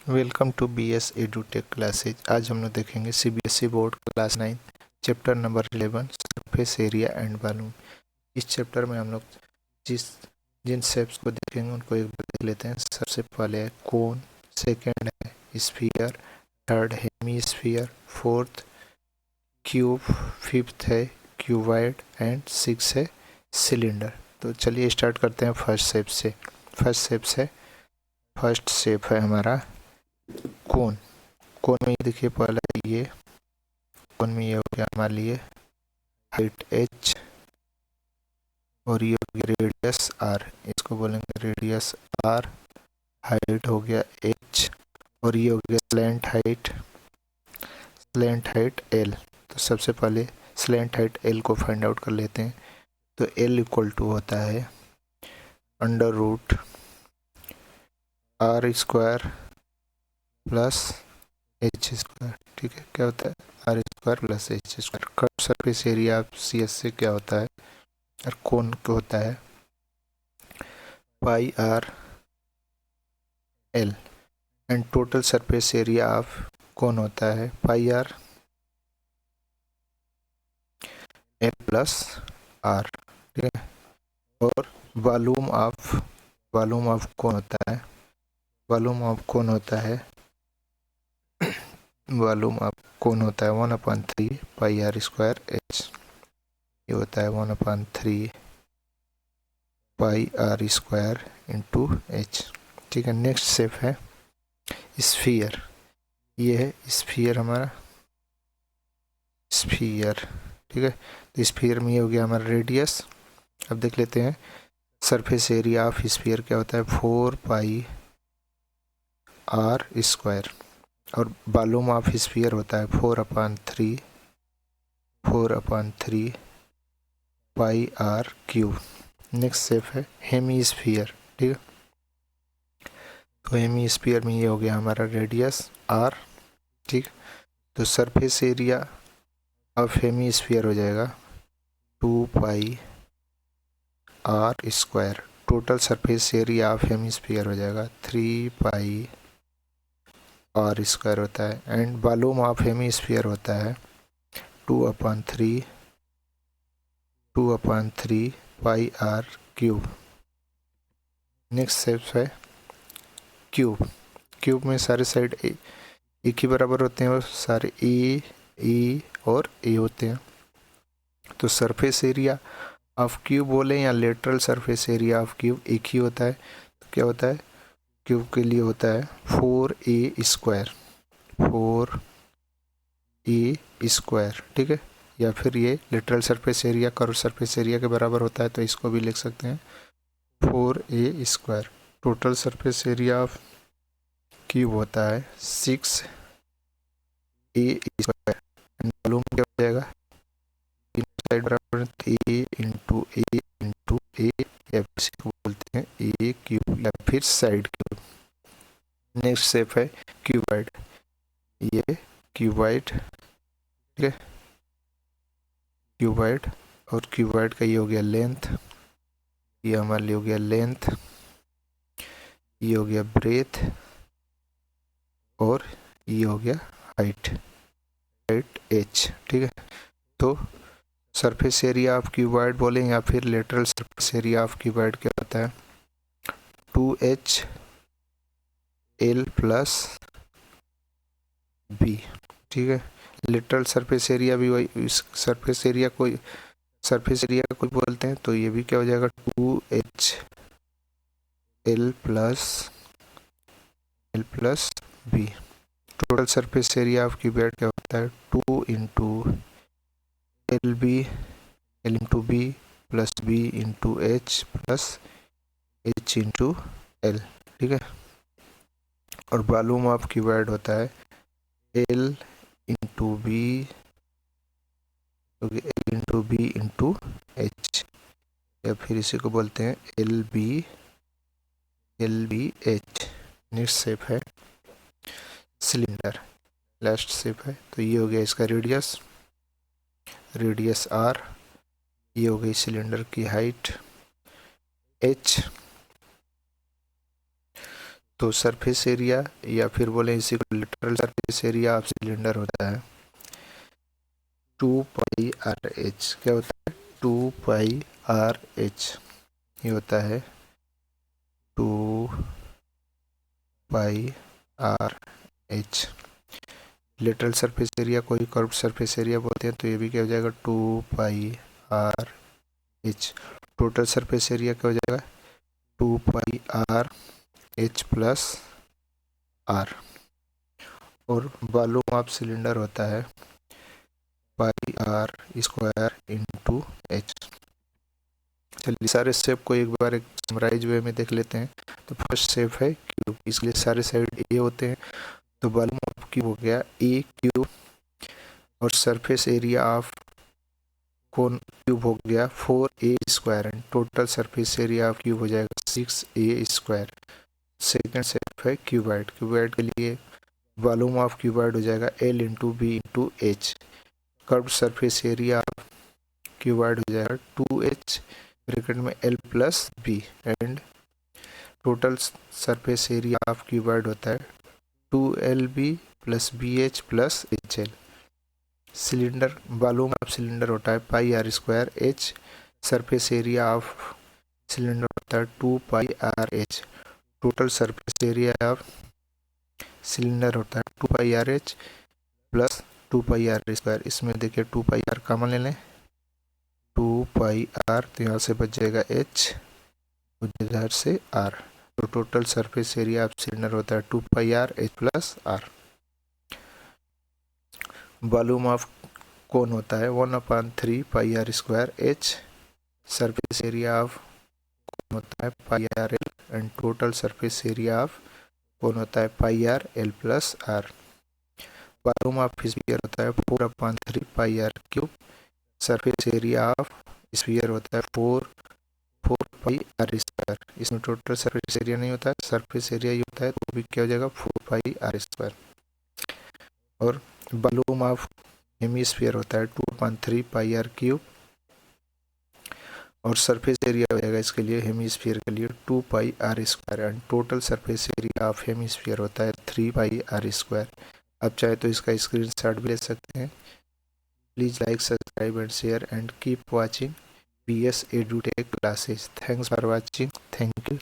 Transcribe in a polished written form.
Welcome to BS edutech classes. आज हम लोग देखेंगे CBSE board class 9 chapter number 11 surface area and volume. इस चैप्टर में हम लोग जिन शेप्स को देखेंगे उनको एक बार देख लेते हैं। सबसे पहले है कोन, सेकेंड है sphere, third hemisphere, fourth cube, fifth है क्यूबॉइड एंड सिक्स है सिलेंडर। तो चलिए स्टार्ट करते हैं फर्स्ट शेप से। फर्स्ट शेप है हमारा कोन। कोन में देखिए पहला ये कोन में ये हो गया हमारे लिए हाइट h और ये हो गया रेडियस r। इसको बोलेंगे रेडियस r। हाइट हो गया h और ये हो गया स्लैंट हाइट l। तो सबसे पहले स्लैंट हाइट l को फाइंड आउट कर लेते हैं। तो l इक्वल टू होता है under root r square plus h square. ठीक है, क्या होता है r square plus h square. Curve surface area of CS से क्या होता है और कोन को होता है पाई r l and total surface area of cone होता है पाई r l प्लस r। ठीक है, और वॉल्यूम ऑफ कोन होता है वॉल्यूम ऑफ कोन होता है 1/3 पाई r स्क्वायर h। ये होता है 1/3 पाई r स्क्वायर इंटू h। ठीक है, नेक्स्ट शेप है स्फीयर। ये है स्फीयर हमारा स्फीयर। ठीक है, तो स्फीयर में ये हो गया हमारा रेडियस। अब देख लेते हैं सरफेस एरिया ऑफ स्फीयर क्या होता है 4 पाई r स्क्वायर और वॉल्यूम ऑफ स्फीयर होता है 4/3 पाई r क्यूब। नेक्स्ट शेप है हेमीस्फीयर। ठीक है, तो हेमीस्फीयर में ये हो गया हमारा रेडियस r। ठीक, तो सरफेस एरिया ऑफ हेमीस्फीयर हो जाएगा 2 पाई r square. Total surface area of hemisphere हो जाएगा 3 पाई r स्क्वायर होता है एंड वॉल्यूम ऑफ हेमीस्फीयर होता है 2/3 पाई r क्यूब। नेक्स्ट शेप है क्यूब में सारे साइड एक ही बराबर होते हैं और सारे ए और ए होते हैं। तो सरफेस एरिया ऑफ क्यूब बोले या lateral surface area of cube एक ही होता है। तो क्या होता है क्यूब के लिए होता है 4a स्क्वायर। ठीक है, या फिर ये lateral surface area curve surface area के बराबर होता है, तो इसको भी लिख सकते हैं 4a square. Total surface area of cube होता है 6a स्क्वायर एंड वॉल्यूम क्या हो जाएगा साइड बराबर a इंटू ए या फिर इसको बोलते हैं ए क्यूब या फिर साइड क्यूब। नेक्स्ट शेप है क्यूबॉइड। ये क्यूबॉइड। ठीक है, क्यूबॉइड और क्यूबॉइड का ये हो गया लेंथ, ये हमारे लिए हो गया लेंथ, ये हो गया ब्रेथ और ये हो गया हाइट h। ठीक है, तो सरफेस एरिया ऑफ क्यूबॉइड बोले या फिर lateral surface area of cuboid क्या होता है 2h l प्लस b। ठीक है, लेटरल सरफेस एरिया भी वही सरफेस एरिया को बोलते हैं, तो ये भी क्या हो जाएगा 2h l plus b। Total surface area of cuboid क्या होता है 2 into l into b plus b into h plus h into l। ठीक है, और वॉल्यूम ऑफ क्यूबॉइड होता है l into b into h या फिर इसी को बोलते हैं LB h। नेक्स्ट शेप है सिलेंडर। लास्ट शेप है, तो ये हो गया इसका रेडियस r, ये हो गई सिलेंडर की हाइट h। तो सरफेस एरिया या फिर बोले इसी को lateral surface area of cylinder होता है 2πr(h). क्या होता है 2πr(h), ये होता है 2πr(h). लेटरल सरफेस एरिया कोई कर्व सरफेस एरिया बोलते हैं, तो ये भी क्या हो जाएगा 2πr(h). टोटल सरफेस एरिया क्या हो जाएगा 2πr(h + r। और वॉल्यूम ऑफ सिलेंडर होता है πr² × h। चलिए सारे शेप को एक बार एक समराइज वे में देख लेते हैं। तो फर्स्ट शेप है क्यूब, इसलिए सारे साइड ए होते हैं, तो वॉल्यूम ऑफ क्यूब हो गया ए क्यूब, और surface area of cone cube हो गया 4a² and total surface area of cube हो जाएगा 6a²। सेकेंड शेप है क्यूबॉइड, क्यूबॉइड के लिए वॉल्यूम ऑफ क्यूबॉइड हो जाएगा L × B × H। Curve surface area of cuboid हो जाएगा 2h ब्रैकेट में L + B and total surface area of cuboid होता है 2LB + BH + HL। Cylinder volume of cylinder होता है πr² h। Surface area of cylinder होता है 2πr(h). Total surface area of cylinder होता है 2πr(h + 2πr²। इसमें देखिए 2πr कॉमन ले लें, 2πr तो यहाँ से बच जाएगा h, इधर से r। तो total surface area of cylinder होता है 2πr(h + r। Volume of cone होता है 1/3πr² h। Surface area of cone होता है πrl and total surface area of cone होता है πrl + r। Volume of sphere होता है 4/3πr³। Surface area of sphere होता है 4πr²। इसमें टोटल सरफेस एरिया नहीं होता है, सरफेस एरिया ही होता है, तो भी क्या हो जाएगा 4πr²। और वॉल्यूम ऑफ हेमीस्फीयर होता है 2/3πr³ और सरफेस एरिया हो जाएगा इसके लिए हेमीस्फीयर के लिए 2πr² and total surface area of hemisphere होता है 3πr²। अब चाहे तो इसका स्क्रीनशॉट भी ले सकते हैं। Please like, subscribe and share and keep watching BS EduTech classes. Thanks for watching. Thank you.